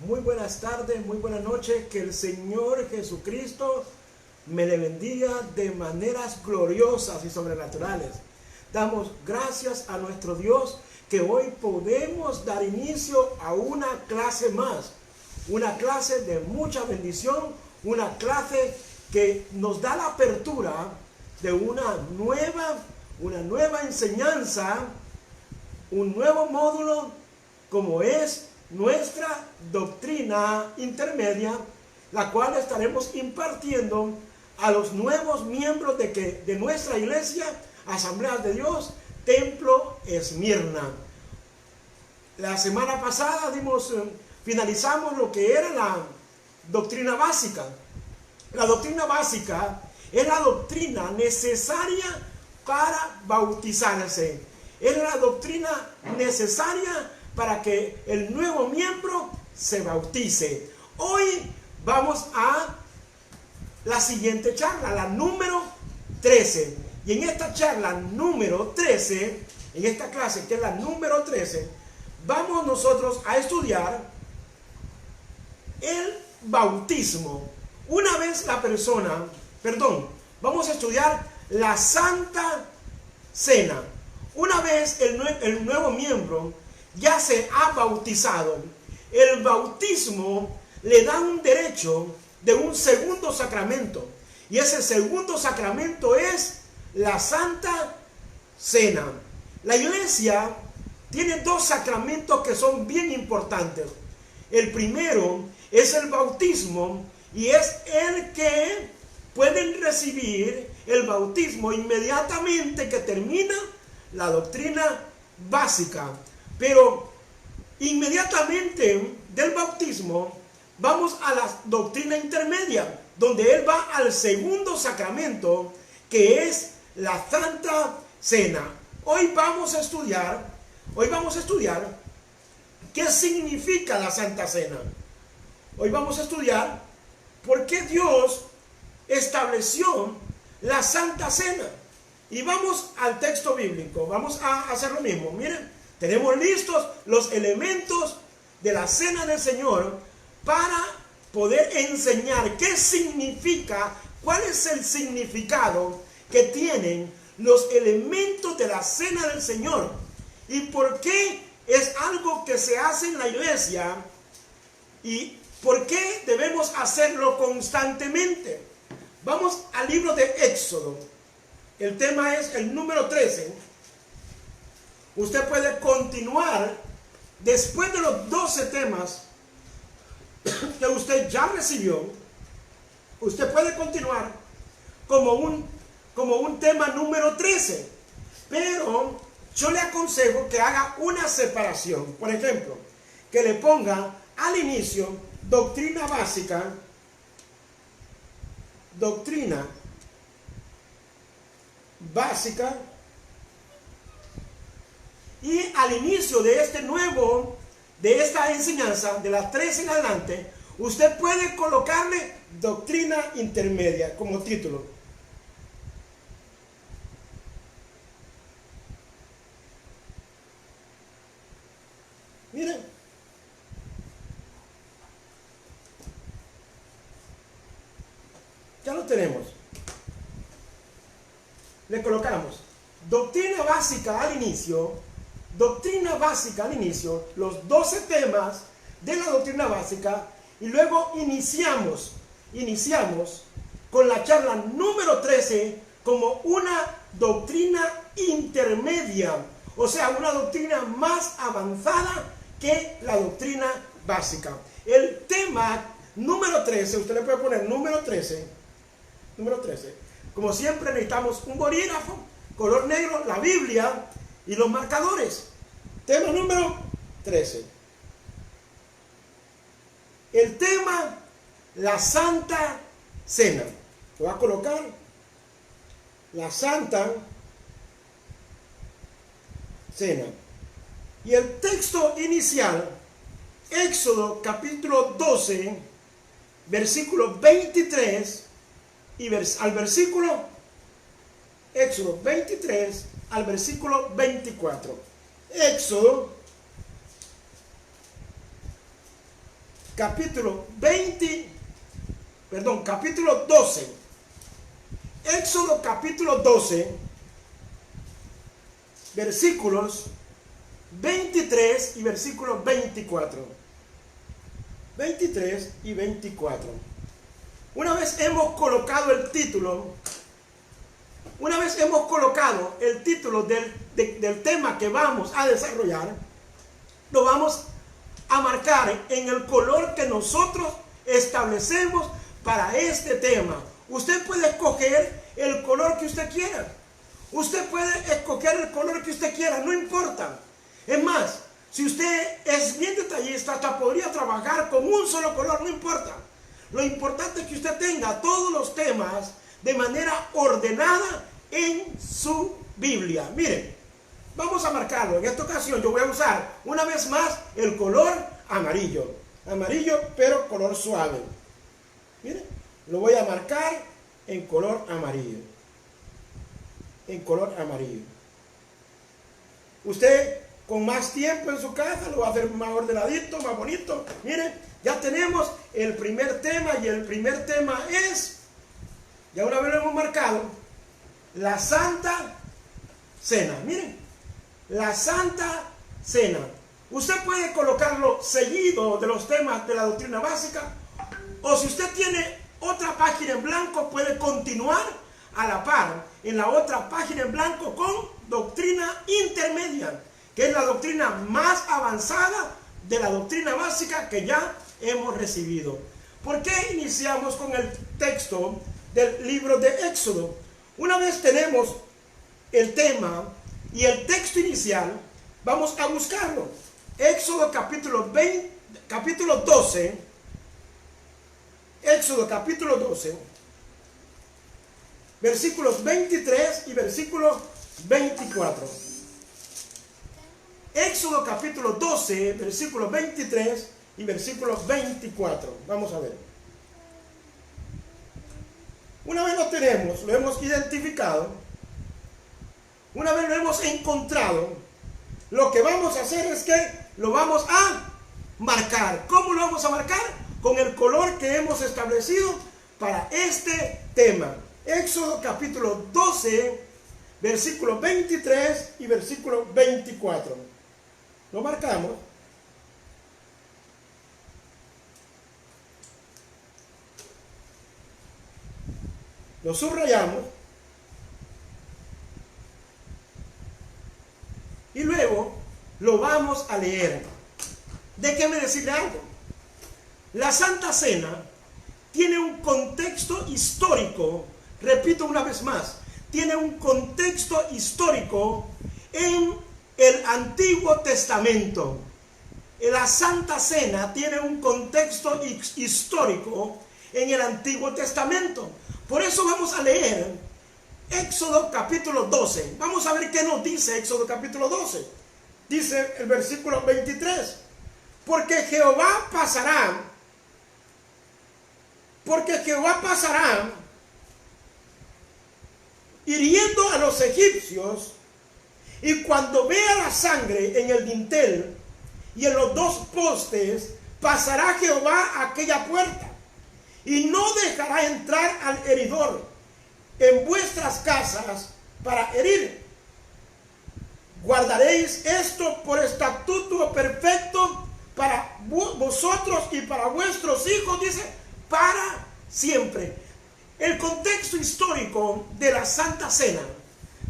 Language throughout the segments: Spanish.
Muy buenas tardes, muy buenas noches. Que el Señor Jesucristo me le bendiga de maneras gloriosas y sobrenaturales. Damos gracias a nuestro Dios que hoy podemos dar inicio a una clase más. Una clase de mucha bendición, una clase que nos da la apertura de una nueva enseñanza, un nuevo módulo como es nuestra doctrina intermedia, la cual estaremos impartiendo a los nuevos miembros de nuestra iglesia, Asamblea de Dios, Templo Esmirna. La semana pasada finalizamos lo que era la doctrina básica. La doctrina básica es la doctrina necesaria para bautizarse. Es la doctrina necesaria para que el nuevo miembro se bautice. Hoy vamos a la siguiente charla, la número 13. Y en esta charla número 13, en esta clase que es la número 13, vamos nosotros a estudiar el bautismo. Una vez vamos a estudiar la Santa Cena. Una vez el nuevo miembro ya se ha bautizado, el bautismo le da un derecho de un segundo sacramento. Y ese segundo sacramento es la Santa Cena. La iglesia tiene dos sacramentos que son bien importantes. El primero es el bautismo y es el que pueden recibir el bautismo inmediatamente que termina la doctrina básica. Pero inmediatamente del bautismo vamos a la doctrina intermedia, donde él va al segundo sacramento, que es la Santa Cena. Hoy vamos a estudiar qué significa la Santa Cena. Hoy vamos a estudiar por qué Dios estableció la Santa Cena. Y vamos al texto bíblico. Vamos a hacer lo mismo. Miren, tenemos listos los elementos de la Cena del Señor para poder enseñar qué significa, cuál es el significado que tienen los elementos de la Cena del Señor y por qué es algo que se hace en la iglesia y por qué debemos hacerlo constantemente. Vamos al libro de Éxodo. El tema es el número 13. Usted puede continuar después de los 12 temas que usted ya recibió. Usted puede continuar como un tema número 13. Pero yo le aconsejo que haga una separación. Por ejemplo, que le ponga al inicio doctrina básica, y al inicio de esta enseñanza, de las 3 en adelante, usted puede colocarle doctrina intermedia como título. Miren, ya lo tenemos. Le colocamos doctrina básica al inicio, los 12 temas de la doctrina básica, y luego iniciamos con la charla número 13 como una doctrina intermedia, o sea, una doctrina más avanzada que la doctrina básica. El tema número 13, usted le puede poner número 13. Como siempre necesitamos un bolígrafo, color negro, la Biblia y los marcadores. Tema número 13. El tema, la Santa Cena. Lo va a colocar la Santa Cena. Y el texto inicial, Éxodo capítulo 12, versículo 23 y al versículo, Éxodo 23 al versículo 24. Éxodo capítulo 12. Éxodo capítulo 12, versículos 23 y versículo 24. 23 y 24. Una vez hemos colocado el título del tema que vamos a desarrollar, lo vamos a marcar en el color que nosotros establecemos para este tema. Usted puede escoger el color que usted quiera. Usted puede escoger el color que usted quiera, no importa. Es más, si usted es bien detallista, hasta podría trabajar con un solo color, no importa. Lo importante es que usted tenga todos los temas de manera ordenada en su Biblia. Miren, vamos a marcarlo. En esta ocasión yo voy a usar una vez más el color amarillo. Amarillo, pero color suave. Miren, lo voy a marcar en color amarillo. En color amarillo. Usted con más tiempo en su casa lo va a hacer más ordenadito, más bonito. Miren, ya tenemos el primer tema, y el primer tema es, ya una vez lo hemos marcado, la Santa Cena. Miren, la Santa Cena. Usted puede colocarlo seguido de los temas de la doctrina básica, o si usted tiene otra página en blanco, puede continuar a la par en la otra página en blanco con doctrina intermedia, que es la doctrina más avanzada de la doctrina básica que ya hemos recibido. ¿Por qué iniciamos con el texto del libro de Éxodo? Una vez tenemos el tema y el texto inicial, vamos a buscarlo. Éxodo capítulo 12. Éxodo capítulo 12, versículos 23 y versículo 24. Éxodo capítulo 12, versículos 23 y versículo 24. Vamos a ver. Una vez lo tenemos, lo hemos identificado, una vez lo hemos encontrado, lo que vamos a hacer es que lo vamos a marcar. ¿Cómo lo vamos a marcar? Con el color que hemos establecido para este tema. Éxodo capítulo 12, versículo 23 y versículo 24. Lo marcamos. Lo subrayamos. Y luego lo vamos a leer. Déjeme decirle algo. La Santa Cena tiene un contexto histórico, repito una vez más, tiene un contexto histórico en el Antiguo Testamento. La Santa Cena tiene un contexto histórico en el Antiguo Testamento. Por eso vamos a leer Éxodo capítulo 12. Vamos a ver qué nos dice Éxodo capítulo 12. Dice el versículo 23. Porque Jehová pasará hiriendo a los egipcios, y cuando vea la sangre en el dintel y en los dos postes, pasará Jehová a aquella puerta, y no dejará entrar al heridor en vuestras casas para herir. Guardaréis esto por estatuto perfecto para vosotros y para vuestros hijos, dice, para siempre. El contexto histórico de la Santa Cena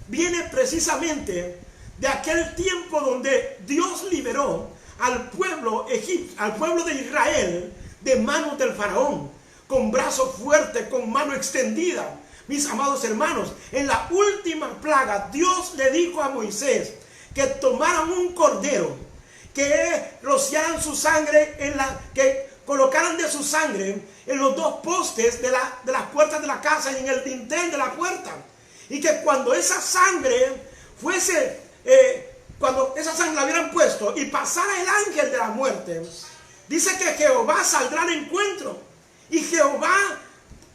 viene precisamente de aquel tiempo donde Dios liberó al pueblo de Israel de manos del faraón, con brazo fuerte, con mano extendida. Mis amados hermanos, en la última plaga Dios le dijo a Moisés que tomaran un cordero, que rociaran su sangre que colocaran de su sangre en los dos postes de las puertas de la casa y en el dintel de la puerta, y que cuando esa sangre la hubieran puesto y pasara el ángel de la muerte, dice que Jehová saldrá al encuentro, y Jehová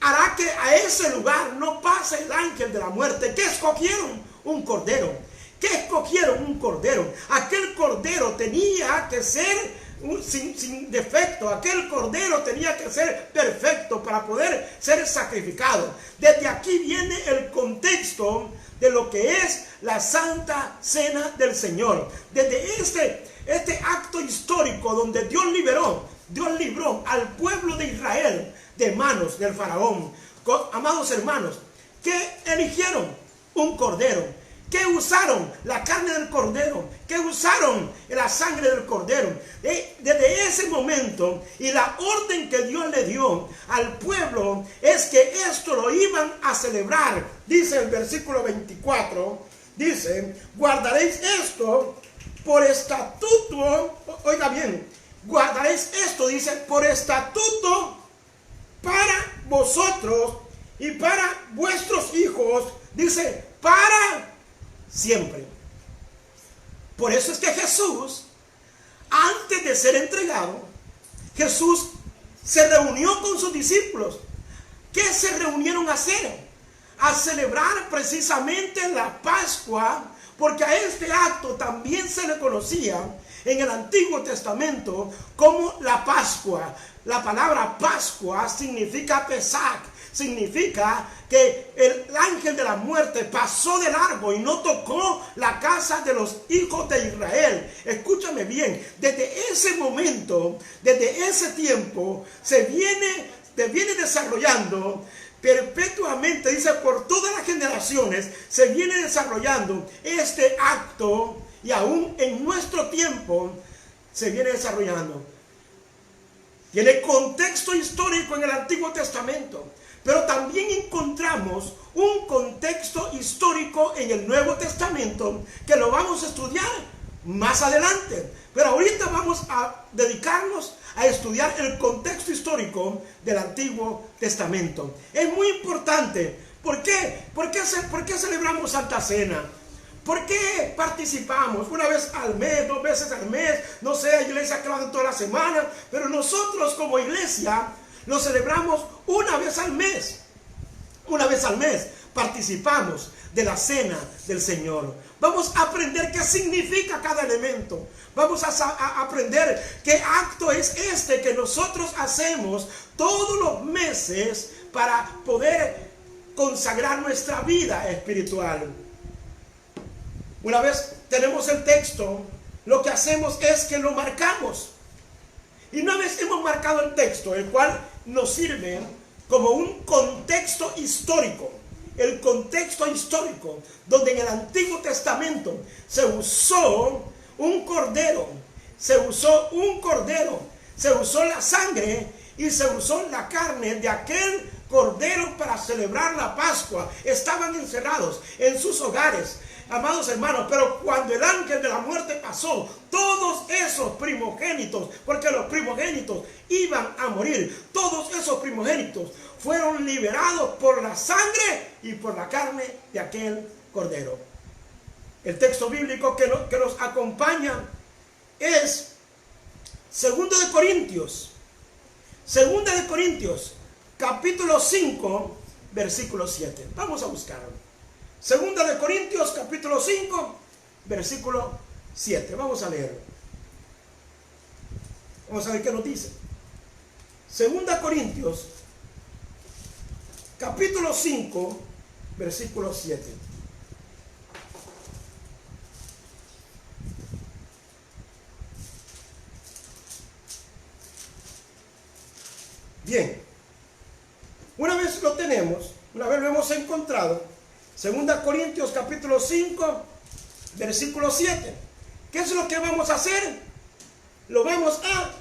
hará que a ese lugar no pase el ángel de la muerte. ¿Qué escogieron? Un cordero. ¿Qué escogieron? Un cordero. Aquel cordero tenía que ser sin defecto. Aquel cordero tenía que ser perfecto para poder ser sacrificado. Desde aquí viene el contexto de lo que es la Santa Cena del Señor. Desde este acto histórico donde Dios libró al pueblo de Israel de manos del faraón. Amados hermanos, ¿qué eligieron? Un cordero. ¿Qué usaron? La carne del cordero. ¿Qué usaron? La sangre del cordero. Desde ese momento, y la orden que Dios le dio al pueblo es que esto lo iban a celebrar. Dice el versículo 24, dice, guardaréis esto por estatuto. Oiga bien, guardaréis esto, dice, por estatuto para vosotros y para vuestros hijos. Dice, para siempre. Por eso es que Jesús, antes de ser entregado, Jesús se reunió con sus discípulos. ¿Qué se reunieron a hacer? A celebrar precisamente la Pascua, porque a este acto también se le conocía en el Antiguo Testamento como la Pascua. La palabra Pascua significa Pesach. Significa que el ángel de la muerte pasó de largo y no tocó la casa de los hijos de Israel. Escúchame bien, desde ese momento, desde ese tiempo, se viene desarrollando perpetuamente, dice, por todas las generaciones, se viene desarrollando este acto, y aún en nuestro tiempo se viene desarrollando. Tiene contexto histórico en el Antiguo Testamento, pero también encontramos un contexto histórico en el Nuevo Testamento que lo vamos a estudiar más adelante. Pero ahorita vamos a dedicarnos a estudiar el contexto histórico del Antiguo Testamento. Es muy importante. ¿Por qué? ¿Por qué celebramos Santa Cena? ¿Por qué participamos? Una vez al mes, 2 veces al mes, no sé, hay iglesias que lo hacen toda la semana, pero nosotros como iglesia lo celebramos una vez al mes. Una vez al mes participamos de la cena del Señor. Vamos a aprender qué significa cada elemento. Vamos a aprender qué acto es este que nosotros hacemos todos los meses para poder consagrar nuestra vida espiritual. Una vez tenemos el texto, lo que hacemos es que lo marcamos. Y una vez hemos marcado el texto, el cual nos sirve como un contexto histórico. El contexto histórico, donde en el Antiguo Testamento se usó un cordero, se usó la sangre y se usó la carne de aquel cordero para celebrar la Pascua. Estaban encerrados en sus hogares, amados hermanos, pero cuando el ángel de la muerte pasó, todos esos primogénitos, porque los primogénitos iban a morir, todos esos primogénitos fueron liberados por la sangre y por la carne de aquel cordero. El texto bíblico que nos acompaña es 2 de Corintios, capítulo 5, versículo 7. Vamos a buscarlo. 2 de Corintios, capítulo 5, versículo 7. Vamos a leerlo. Vamos a ver qué nos dice. 2 Corintios, capítulo 5, versículo 7. Bien, una vez lo tenemos, una vez lo hemos encontrado, 2 Corintios capítulo 5, versículo 7. ¿Qué es lo que vamos a hacer? Lo vamos a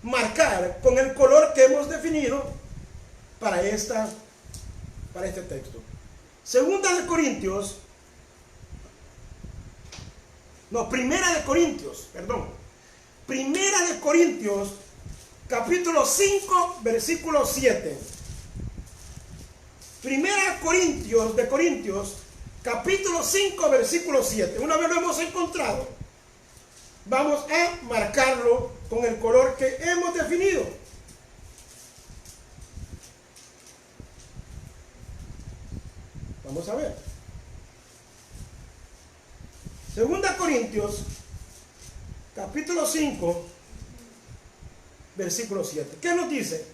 marcar con el color que hemos definido para este texto. Primera de Corintios, capítulo 5, versículo 7. Primera de Corintios, capítulo 5, versículo 7. Una vez lo hemos encontrado, vamos a marcarlo con el color que hemos definido. Vamos a ver. 2 Corintios, capítulo 5, versículo 7. ¿Qué nos dice?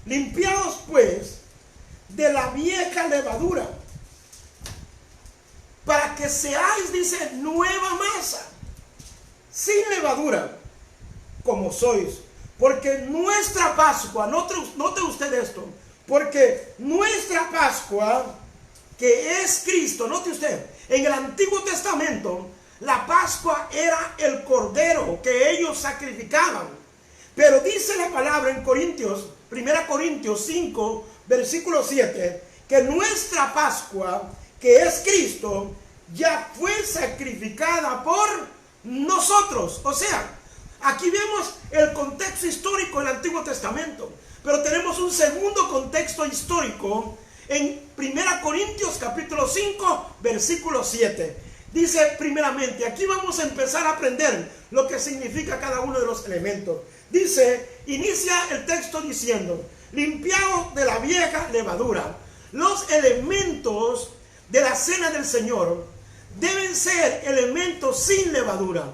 Limpiaos pues de la vieja levadura, para que seáis, dice, nueva masa, sin levadura, como sois. Porque nuestra Pascua, note usted esto, porque nuestra Pascua, que es Cristo, note usted, en el Antiguo Testamento, la Pascua era el cordero que ellos sacrificaban. Pero dice la palabra en Corintios, 1 Corintios 5, versículo 7, que nuestra Pascua, que es Cristo, ya fue sacrificada por nosotros. O sea, aquí vemos el contexto histórico del Antiguo Testamento, pero tenemos un segundo contexto histórico en 1 Corintios capítulo 5, versículo 7. Dice primeramente, aquí vamos a empezar a aprender lo que significa cada uno de los elementos. Dice, inicia el texto diciendo, limpiaos de la vieja levadura. Los elementos de la cena del Señor deben ser elementos sin levadura.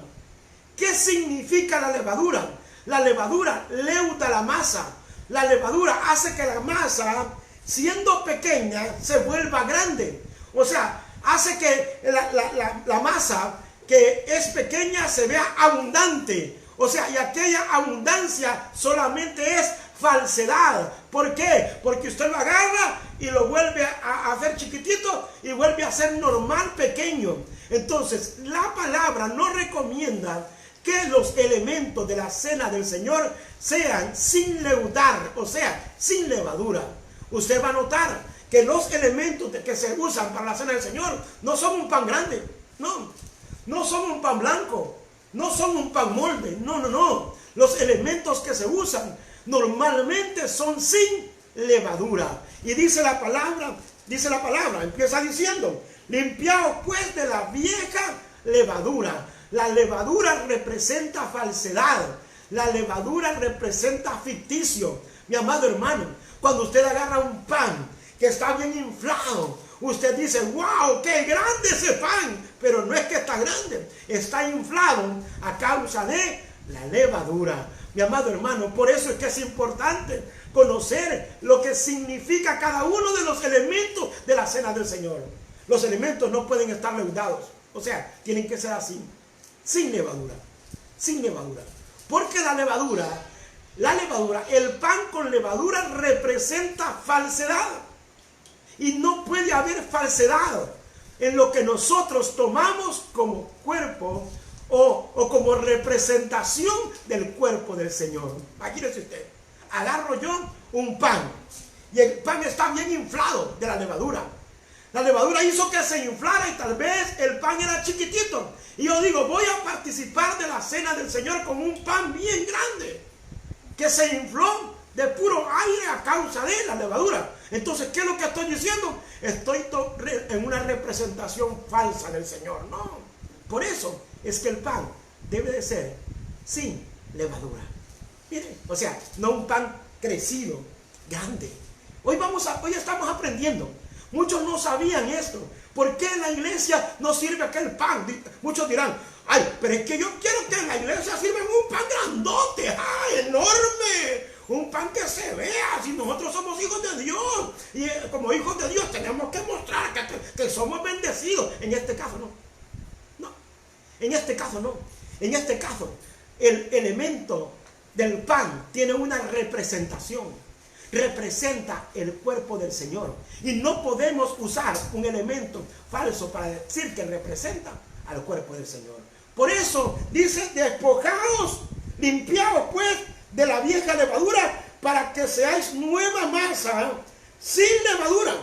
¿Qué significa la levadura? La levadura leuda la masa. La levadura hace que la masa, siendo pequeña, se vuelva grande. O sea, hace que la masa que es pequeña se vea abundante. O sea, y aquella abundancia solamente es falsedad. ¿Por qué? Porque usted lo agarra y lo vuelve a hacer chiquitito y vuelve a ser normal, pequeño. Entonces, la palabra no recomienda que los elementos de la cena del Señor sean sin leudar, o sea, sin levadura. Usted va a notar que los elementos que se usan para la cena del Señor no son un pan grande, no son un pan blanco, no son un pan molde, no. Los elementos que se usan normalmente son sin levadura. Y dice la palabra, empieza diciendo, limpiaos pues de la vieja levadura. La levadura representa falsedad. La levadura representa ficticio. Mi amado hermano, cuando usted agarra un pan que está bien inflado, usted dice, wow, qué grande ese pan. Pero no es que está grande, está inflado a causa de la levadura. Mi amado hermano, por eso es que es importante conocer lo que significa cada uno de los elementos de la cena del Señor. Los elementos no pueden estar leudados, o sea, tienen que ser así, sin levadura, sin levadura. Porque la levadura, el pan con levadura representa falsedad. Y no puede haber falsedad en lo que nosotros tomamos como cuerpo o como representación del cuerpo del Señor. Imagínese usted, agarro yo un pan y el pan está bien inflado de la levadura. La levadura hizo que se inflara y tal vez el pan era chiquitito. Y yo digo, voy a participar de la cena del Señor con un pan bien grande que se infló de puro aire a causa de la levadura. Entonces, ¿qué es lo que estoy diciendo? Estoy en una representación falsa del Señor. No, por eso es que el pan debe de ser sin levadura. Miren, o sea, no un pan crecido, grande. Hoy estamos aprendiendo. Muchos no sabían esto. ¿Por qué en la iglesia no sirve aquel pan? Muchos dirán, ay, pero es que yo quiero que en la iglesia sirvan un pan grandote, ay, enorme. Un pan que se vea, si nosotros somos hijos de Dios. Y como hijos de Dios tenemos que mostrar que somos bendecidos. En este caso no. En este caso no. En este caso, el elemento del pan tiene una representación. Representa el cuerpo del Señor. Y no podemos usar un elemento falso para decir que representa al cuerpo del Señor. Por eso dice, despojaos, limpiaos pues de la vieja levadura, para que seáis nueva masa, sin levadura.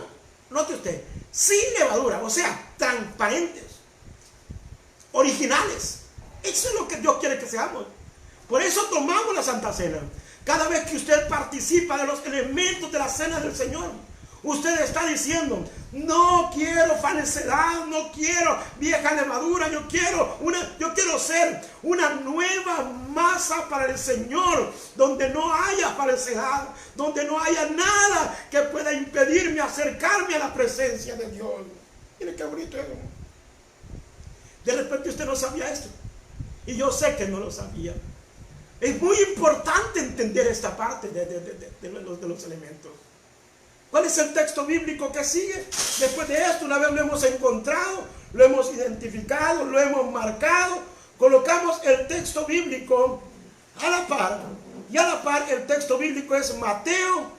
Note usted, sin levadura, o sea, transparentes, originales. Eso es lo que Dios quiere que seamos. Por eso tomamos la Santa Cena. Cada vez que usted participa de los elementos de la cena del Señor, usted está diciendo, no quiero falsedad, no quiero vieja levadura, yo quiero ser una nueva masa para el Señor, donde no haya falsedad, donde no haya nada que pueda impedirme acercarme a la presencia de Dios. Mire qué bonito es. De repente usted no sabía esto, y yo sé que no lo sabía. Es muy importante entender esta parte de los elementos. ¿Cuál es el texto bíblico que sigue? Después de esto, una vez lo hemos encontrado, lo hemos identificado, lo hemos marcado, colocamos el texto bíblico a la par. Y a la par el texto bíblico es Mateo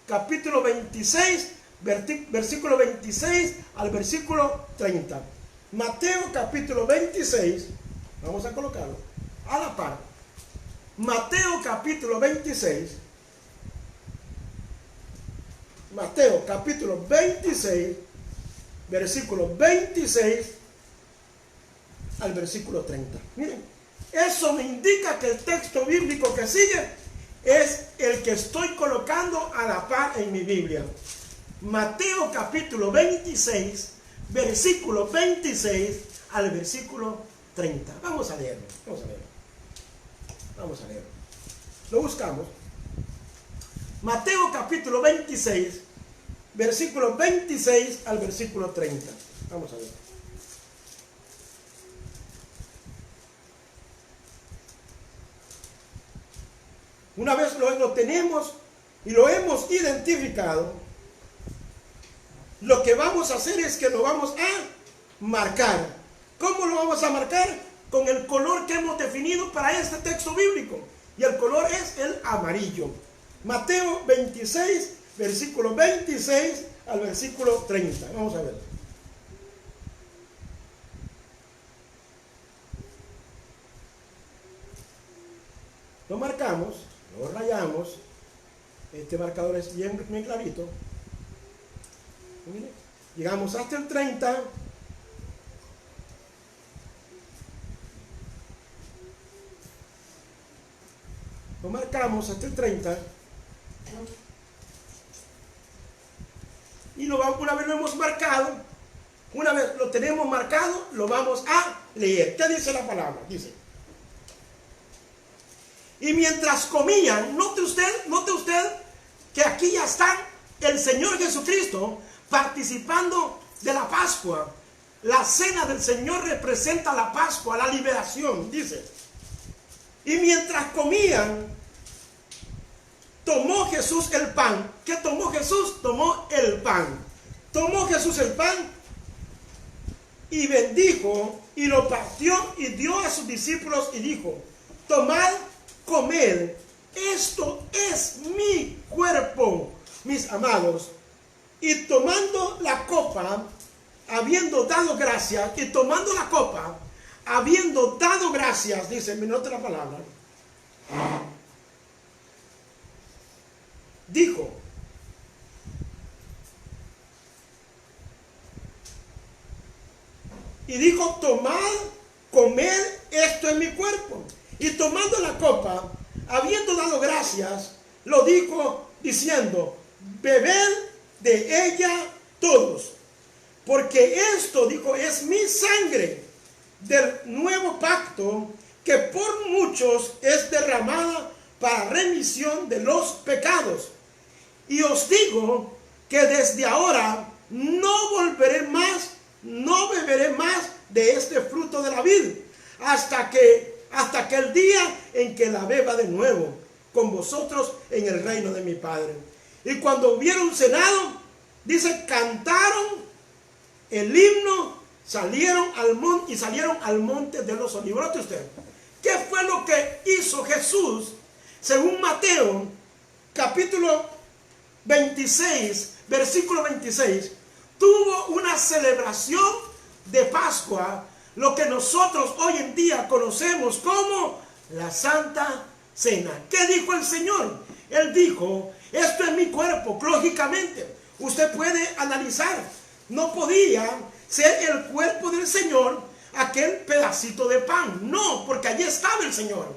capítulo 26, versículo 26 al versículo 30. Mateo capítulo 26, vamos a colocarlo a la par. Mateo capítulo 26, Mateo capítulo 26, versículo 26 al versículo 30. Miren, eso me indica que el texto bíblico que sigue es el que estoy colocando a la par en mi Biblia. Mateo capítulo 26, versículo 26 al versículo 30. Vamos a leerlo, vamos a leerlo. Vamos a leerlo. Lo buscamos. Mateo capítulo 26, versículo 26 al versículo 30. Vamos a ver. Una vez lo tenemos y lo hemos identificado, lo que vamos a hacer es que lo vamos a marcar. ¿Cómo lo vamos a marcar? Con el color que hemos definido para este texto bíblico. Y el color es el amarillo. Mateo 26, versículo 26 al versículo 30. Vamos a ver. Lo marcamos, lo rayamos. Este marcador es bien clarito. Mire, llegamos hasta el 30. Lo marcamos hasta el 30. Y una vez lo hemos marcado, una vez lo tenemos marcado, lo vamos a leer. ¿Qué dice la palabra? Dice: y mientras comían, note usted que aquí ya está el Señor Jesucristo participando de la Pascua. La cena del Señor representa la Pascua, la liberación, dice. Y mientras comían, tomó Jesús el pan. ¿Qué tomó Jesús? Tomó el pan. Tomó Jesús el pan y bendijo y lo partió y dio a sus discípulos y dijo: tomad, comed, esto es mi cuerpo, mis amados. Y tomando la copa, habiendo dado gracias, y tomando la copa, habiendo dado gracias, dice, me nota la palabra, dijo: y dijo, tomad, comed, esto es mi cuerpo. Y tomando la copa, habiendo dado gracias, lo dijo diciendo: bebed de ella todos, porque esto, dijo, es mi sangre del nuevo pacto, que por muchos es derramada para remisión de los pecados. Y os digo que desde ahora no volveré más, no beberé más de este fruto de la vid, hasta que el día en que la beba de nuevo con vosotros en el reino de mi Padre. Y cuando hubieron cenado, dice, cantaron el himno, salieron al monte de los olivos. Note usted, ¿qué fue lo que hizo Jesús? Según Mateo, capítulo 26, versículo 26, tuvo una celebración de Pascua, lo que nosotros hoy en día conocemos como la Santa Cena. ¿Qué dijo el Señor? Él dijo: esto es mi cuerpo. Lógicamente, usted puede analizar, no podía ser el cuerpo del Señor aquel pedacito de pan. No, porque allí estaba el Señor.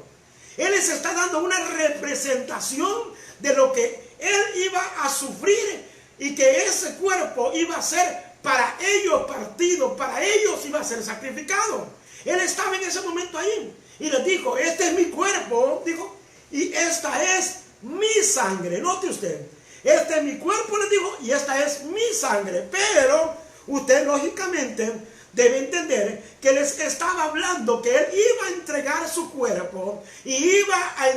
Él les está dando una representación de lo que Él iba a sufrir y que ese cuerpo iba a ser para ellos partido, para ellos iba a ser sacrificado. Él estaba en ese momento ahí y les dijo: este es mi cuerpo, dijo, y esta es mi sangre. Note usted, este es mi cuerpo, les dijo, y esta es mi sangre. Pero usted lógicamente debe entender que les estaba hablando que Él iba a entregar su cuerpo y iba a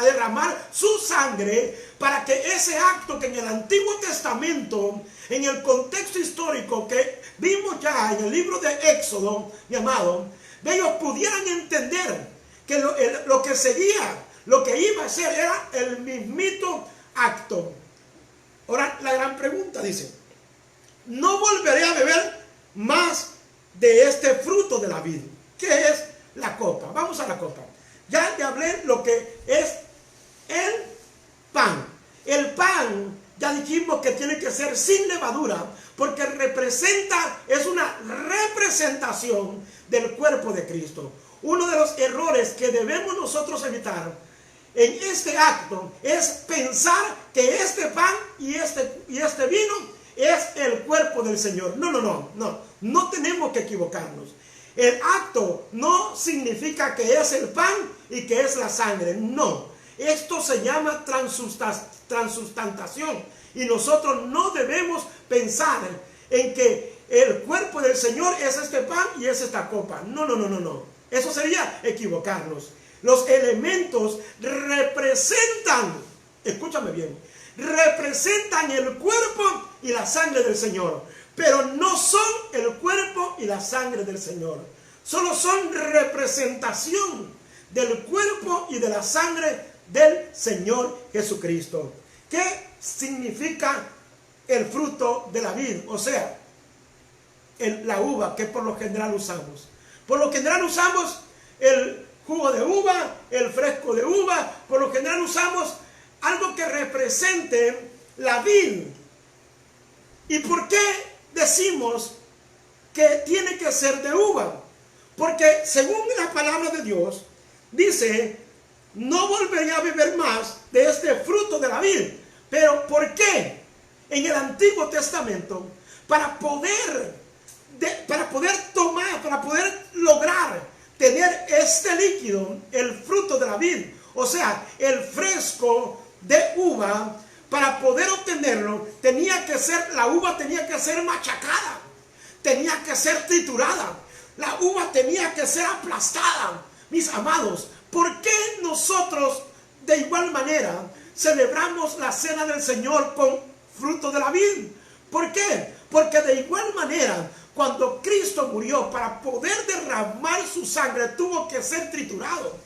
derramar su sangre para que ese acto que en el Antiguo Testamento, en el contexto histórico que vimos ya en el libro de Éxodo, mi amado, ellos pudieran entender que lo que seguía, lo que iba a ser, era el mismito acto. Ahora la gran pregunta dice: no volveré a beber más de este fruto de la vid. ¿Qué es la copa? Vamos a la copa. Ya te hablé lo que es el pan. El pan, ya dijimos que tiene que ser sin levadura, porque es una representación del cuerpo de Cristo. Uno de los errores que debemos nosotros evitar en este acto es pensar que este pan y este vino es el cuerpo del Señor. No tenemos que equivocarnos. El acto no significa que es el pan y que es la sangre. No, esto se llama transustantación, y nosotros no debemos pensar en que el cuerpo del Señor es este pan y es esta copa. No. Eso sería equivocarnos. Los elementos representan, escúchame bien, representan el cuerpo y la sangre del Señor, pero no son el cuerpo y la sangre del Señor. Solo son representación del cuerpo y de la sangre del Señor Jesucristo. ¿Qué significa el fruto de la vid? O sea, la uva que por lo general usamos. Por lo general usamos el jugo de uva, el fresco de uva. Por lo general usamos algo que represente la vid. ¿Y por qué decimos que tiene que ser de uva? Porque según la palabra de Dios, dice: no volveré a beber más de este fruto de la vid. Pero ¿por qué? En el Antiguo Testamento, para poder lograr tener este líquido, el fruto de la vid, o sea, el fresco de uva, para poder obtenerlo, la uva tenía que ser machacada, tenía que ser triturada, la uva tenía que ser aplastada. Mis amados, ¿por qué nosotros de igual manera celebramos la cena del Señor con fruto de la vid? ¿Por qué? Porque de igual manera, cuando Cristo murió, para poder derramar su sangre, tuvo que ser triturado,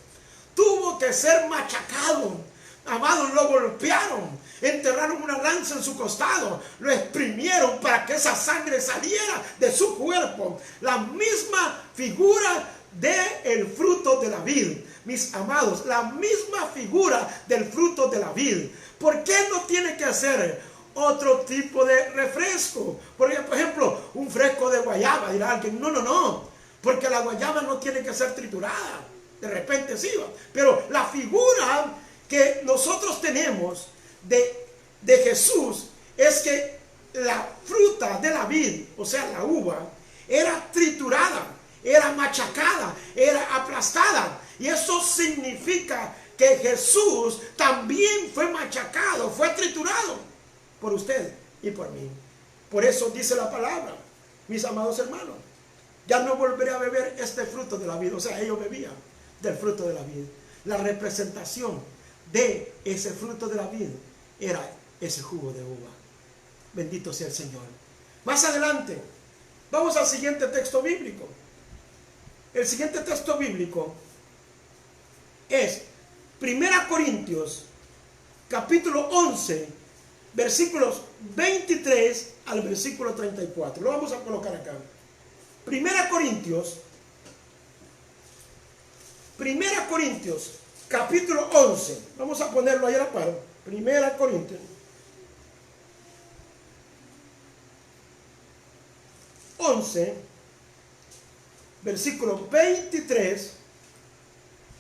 tuvo que ser machacado. Amados, lo golpearon, enterraron una lanza en su costado, lo exprimieron para que esa sangre saliera de su cuerpo. La misma figura del fruto de la vid, mis amados, la misma figura del fruto de la vid. ¿Por qué no tiene que ser otro tipo de refresco? Por ejemplo, un fresco de guayaba, dirá alguien. No, porque la guayaba no tiene que ser triturada. De repente sí, pero la figura que nosotros tenemos de Jesús es que la fruta de la vid, o sea, la uva, era triturada, era machacada, era aplastada. Y eso significa que Jesús también fue machacado, fue triturado por usted y por mí. Por eso dice la palabra, mis amados hermanos, ya no volveré a beber este fruto de la vid. O sea, ellos bebían del fruto de la vid. La representación de ese fruto de la vid era ese jugo de uva. Bendito sea el Señor. Más adelante, vamos al siguiente texto bíblico. El siguiente texto bíblico es 1 Corintios, capítulo 11, versículos 23 al versículo 34. Lo vamos a colocar acá. 1 Corintios, capítulo 11. Vamos a ponerlo ahí a la par. 1 Corintios 11, versículo 23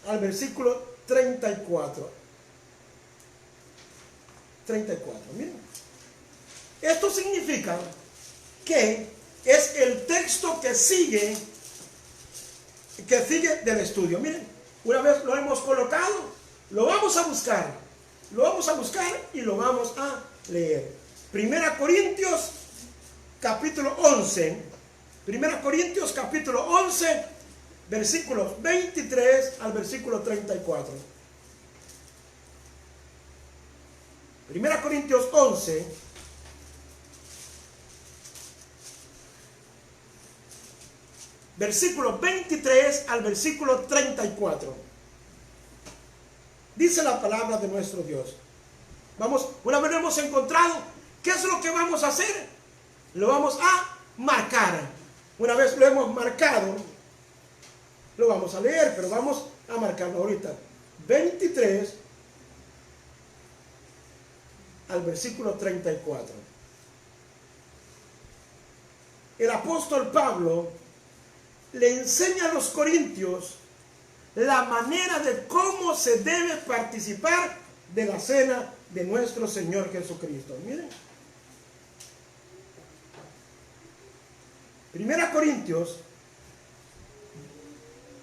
al versículo 34. Miren. Esto significa que es el texto que sigue del estudio. Miren, una vez lo hemos colocado, lo vamos a buscar y lo vamos a leer. 1 Corintios, capítulo 11, Primera Corintios capítulo 11, versículos 23 al versículo 34. Primera Corintios 11, versículo 23 al versículo 34. Dice la palabra de nuestro Dios. Vamos, una vez lo hemos encontrado, ¿qué es lo que vamos a hacer? Lo vamos a marcar. Una vez lo hemos marcado, lo vamos a leer, pero vamos a marcarlo ahorita. 23 al versículo 34. El apóstol Pablo le enseña a los corintios la manera de cómo se debe participar de la cena de nuestro Señor Jesucristo. Miren. Primera Corintios,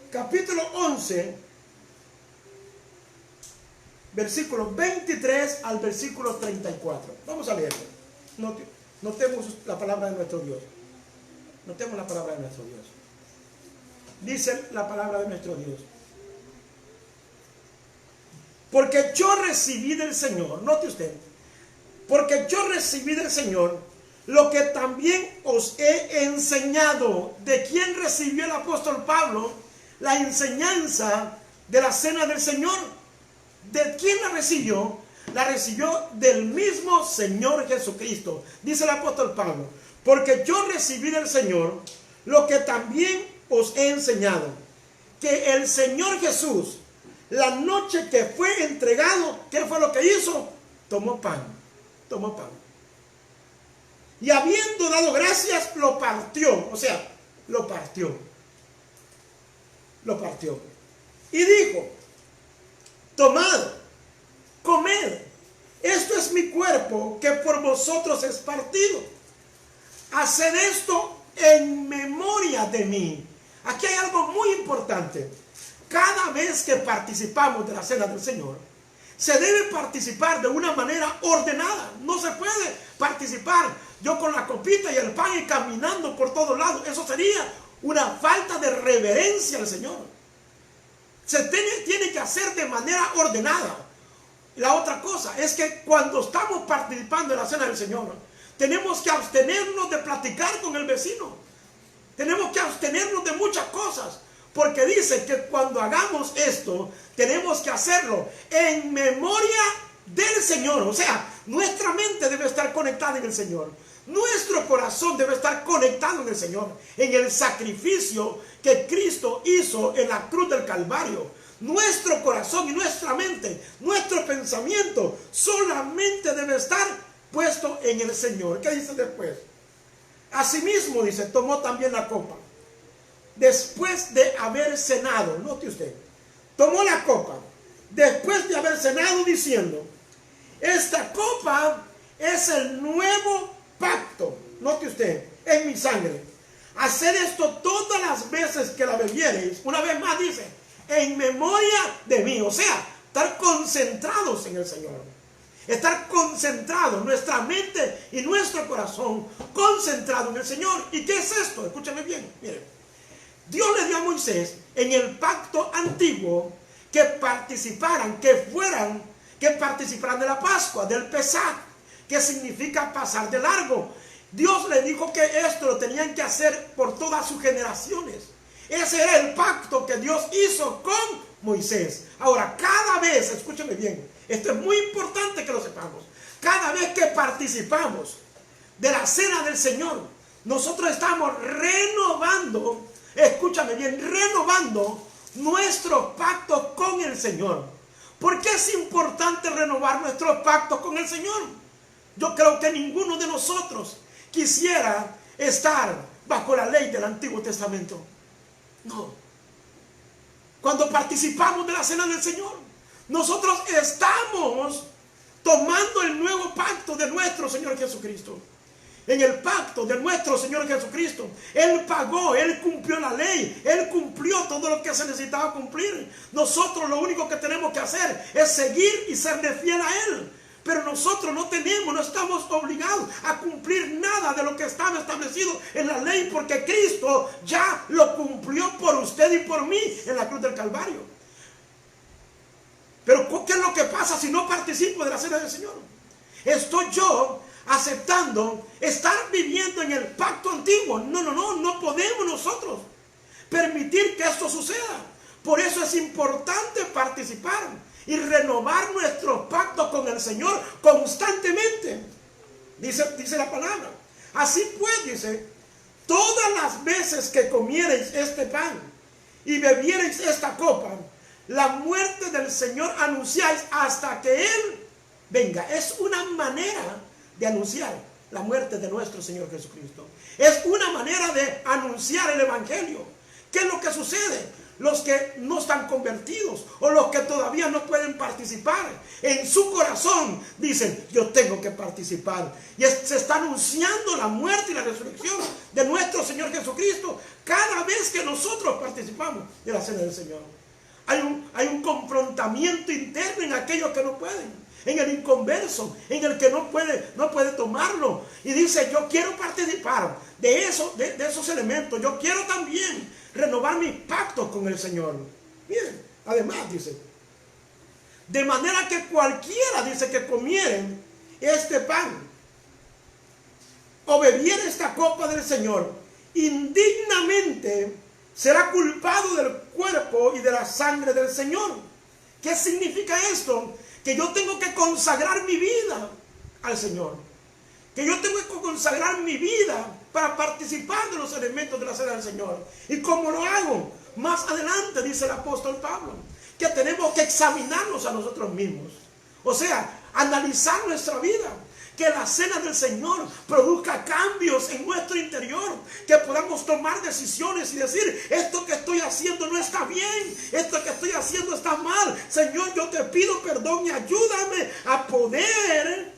capítulo 11, versículo 23 al versículo 34. Vamos a leerlo. Notemos la palabra de nuestro Dios. Notemos la palabra de nuestro Dios. Dice la palabra de nuestro Dios. Porque yo recibí del Señor, note usted, porque yo recibí del Señor lo que también os he enseñado. ¿De quién recibió el apóstol Pablo la enseñanza de la cena del Señor? ¿De quién la recibió? La recibió del mismo Señor Jesucristo. Dice el apóstol Pablo, porque yo recibí del Señor lo que también os he enseñado, que el Señor Jesús, la noche que fue entregado, ¿qué fue lo que hizo? Tomó pan. Y habiendo dado gracias, lo partió. O sea, lo partió. Y dijo, tomad, comed, esto es mi cuerpo que por vosotros es partido. Haced esto en memoria de mí. Aquí hay algo muy importante. Cada vez que participamos de la cena del Señor, se debe participar de una manera ordenada. No se puede participar yo con la copita y el pan y caminando por todos lados. Eso sería una falta de reverencia al Señor. Se tiene que hacer de manera ordenada. La otra cosa es que cuando estamos participando de la cena del Señor, tenemos que abstenernos de platicar con el vecino. Tenemos que abstenernos de muchas cosas. Porque dice que cuando hagamos esto, tenemos que hacerlo en memoria del Señor. O sea, nuestra mente debe estar conectada en el Señor. Nuestro corazón debe estar conectado en el Señor, en el sacrificio que Cristo hizo en la cruz del Calvario. Nuestro corazón y nuestra mente, nuestro pensamiento solamente debe estar puesto en el Señor. ¿Qué dice después? Asimismo, dice, tomó también la copa. Después de haber cenado, note usted, tomó la copa, después de haber cenado, diciendo, esta copa es el nuevo pacto, note usted, en mi sangre. Hacer esto todas las veces que la bebiereis, una vez más dice, en memoria de mí. O sea, estar concentrados en el Señor. Estar concentrados, nuestra mente y nuestro corazón concentrado en el Señor. ¿Y qué es esto? Escúchame bien, miren. Dios le dio a Moisés en el pacto antiguo que participaran de la Pascua, del Pesaj, que significa pasar de largo. Dios le dijo que esto lo tenían que hacer por todas sus generaciones. Ese era el pacto que Dios hizo con Moisés. Ahora, cada vez, escúchame bien, esto es muy importante que lo sepamos. Cada vez que participamos de la cena del Señor, nosotros estamos renovando, escúchame bien, renovando nuestros pactos con el Señor. ¿Por qué es importante renovar nuestros pactos con el Señor? Yo creo que ninguno de nosotros quisiera estar bajo la ley del Antiguo Testamento. No. Cuando participamos de la cena del Señor, nosotros estamos tomando el nuevo pacto de nuestro Señor Jesucristo. En el pacto de nuestro Señor Jesucristo, Él pagó, Él cumplió la ley, Él cumplió todo lo que se necesitaba cumplir. Nosotros lo único que tenemos que hacer es seguir y serle fiel a Él. Pero nosotros no estamos obligados a cumplir nada de lo que estaba establecido en la ley, porque Cristo ya lo cumplió por usted y por mí en la cruz del Calvario. Pero ¿qué es lo que pasa si no participo de la cena del Señor? Estoy yo aceptando estar viviendo en el pacto antiguo. No podemos nosotros permitir que esto suceda. Por eso es importante participar y renovar nuestro pacto con el Señor constantemente. Dice la palabra. Así pues, dice, todas las veces que comiereis este pan y bebiereis esta copa, la muerte del Señor anunciáis hasta que Él venga. Es una manera de anunciar la muerte de nuestro Señor Jesucristo. Es una manera de anunciar el Evangelio. ¿Qué es lo que sucede? Los que no están convertidos o los que todavía no pueden participar, en su corazón dicen: yo tengo que participar. Y se está anunciando la muerte y la resurrección de nuestro Señor Jesucristo cada vez que nosotros participamos de la cena del Señor. Hay un confrontamiento interno en aquellos que no pueden, en el inconverso, en el que no puede tomarlo, y dice: yo quiero participar de esos elementos. Yo quiero también renovar mi pacto con el Señor. Miren, además dice: de manera que cualquiera, dice, que comieren este pan o bebiera esta copa del Señor, indignamente será culpado del cuerpo y de la sangre del Señor. ¿Qué significa esto? Que yo tengo que consagrar mi vida al Señor, que yo tengo que consagrar mi vida para participar de los elementos de la cena del Señor. ¿Y cómo lo hago? Más adelante dice el apóstol Pablo que tenemos que examinarnos a nosotros mismos, o sea, analizar nuestra vida, que la cena del Señor produzca cambios en nuestro interior, que podamos tomar decisiones y decir: esto que estoy haciendo no está bien, esto que estoy haciendo está mal. Señor, yo te pido perdón y ayúdame a poder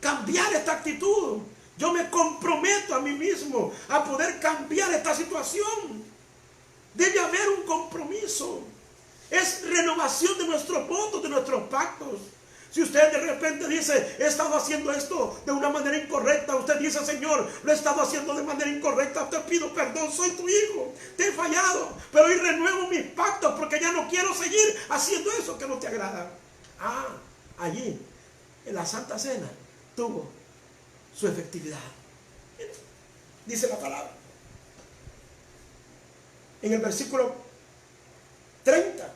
cambiar esta actitud. Yo me comprometo a mí mismo a poder cambiar esta situación. Debe haber un compromiso. Es renovación de nuestros votos, de nuestros pactos. Si usted de repente dice: he estado haciendo esto de una manera incorrecta, usted dice: Señor, lo he estado haciendo de manera incorrecta, te pido perdón, soy tu hijo, te he fallado, pero hoy renuevo mis pactos porque ya no quiero seguir haciendo eso que no te agrada. Allí, en la Santa Cena, tuvo su efectividad. Dice la palabra en el versículo 30: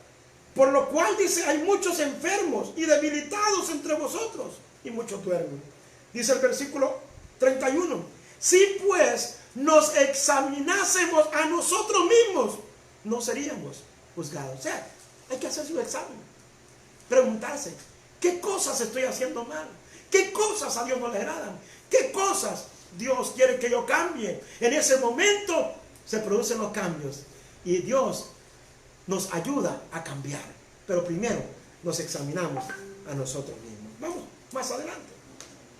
por lo cual, dice, hay muchos enfermos y debilitados entre vosotros, y muchos duermen. Dice el versículo 31: si pues nos examinásemos a nosotros mismos, no seríamos juzgados. O sea, hay que hacerse un examen, preguntarse: ¿qué cosas estoy haciendo mal? ¿Qué cosas a Dios no le agradan? ¿Qué cosas Dios quiere que yo cambie? En ese momento se producen los cambios y Dios nos ayuda a cambiar. Pero primero nos examinamos a nosotros mismos. Vamos más adelante.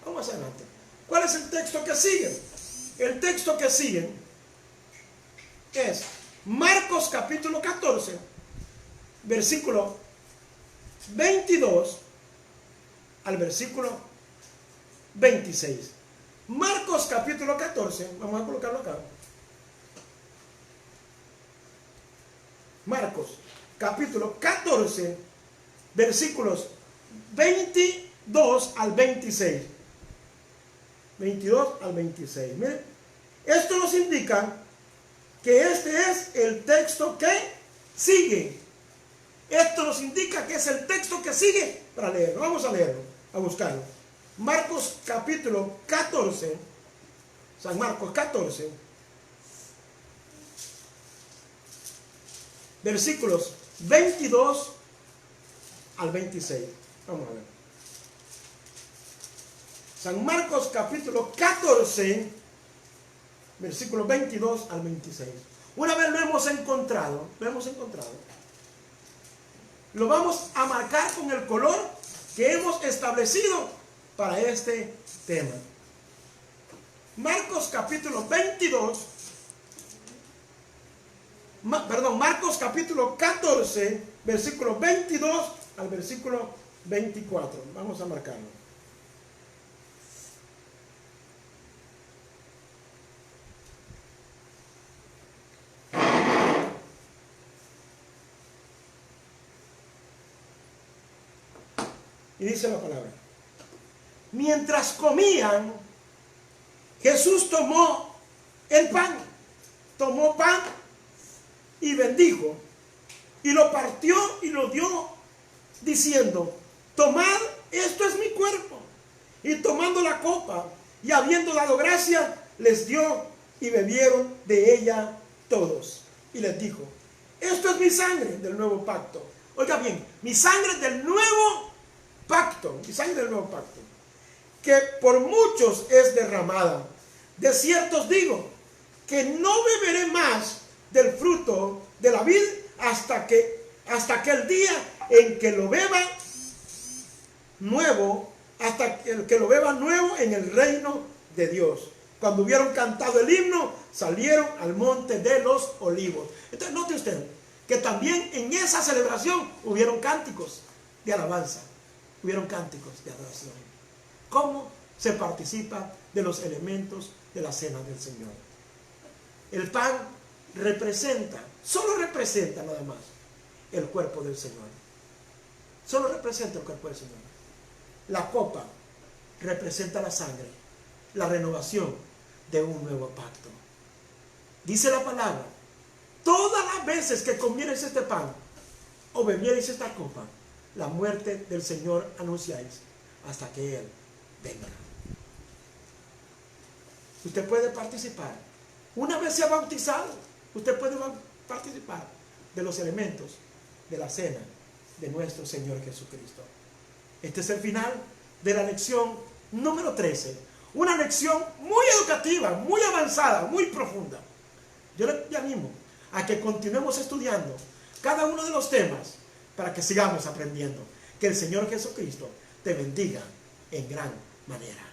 Vamos más adelante. ¿Cuál es el texto que sigue? El texto que sigue es Marcos capítulo 14, versículo 22 al versículo 26. Marcos capítulo 14, vamos a colocarlo acá. Marcos capítulo 14, versículos 22 al 26. 22 al 26. Miren, esto nos indica que este es el texto que sigue. Esto nos indica que es el texto que sigue para leerlo. Vamos a leerlo, a buscarlo. Marcos capítulo 14, San Marcos 14, versículos 22 al 26. Vamos a ver. San Marcos capítulo 14, versículos 22 al 26. Una vez lo hemos encontrado, lo vamos a marcar con el color que hemos establecido para este tema. Marcos capítulo 22, Marcos capítulo 14, versículo 22 al versículo 24. Vamos a marcarlo. Y dice la palabra: mientras comían, Jesús tomó el pan, tomó pan y bendijo, y lo partió y lo dio, diciendo: tomad, esto es mi cuerpo. Y tomando la copa y habiendo dado gracias, les dio, y bebieron de ella todos. Y les dijo: esto es mi sangre del nuevo pacto. Oiga bien, mi sangre del nuevo pacto, mi sangre del nuevo pacto, que por muchos es derramada. De cierto os digo, que no beberé más del fruto de la vid hasta aquel día en que lo beba nuevo, hasta que lo beba nuevo en el reino de Dios. Cuando hubieron cantado el himno, salieron al monte de los olivos. Entonces note usted que también en esa celebración hubieron cánticos de alabanza, hubieron cánticos de adoración. ¿Cómo se participa de los elementos de la cena del Señor? El pan representa, solo representa nada más el cuerpo del Señor. Solo representa el cuerpo del Señor. La copa representa la sangre, la renovación de un nuevo pacto. Dice la palabra: todas las veces que comiereis este pan o bebiereis esta copa, la muerte del Señor anunciáis hasta que Él venga. Usted puede participar. Una vez sea bautizado, usted puede participar de los elementos de la cena de nuestro Señor Jesucristo. Este es el final de la lección número 13. Una lección muy educativa, muy avanzada, muy profunda. Yo le animo a que continuemos estudiando cada uno de los temas para que sigamos aprendiendo. Que el Señor Jesucristo te bendiga en gran manera.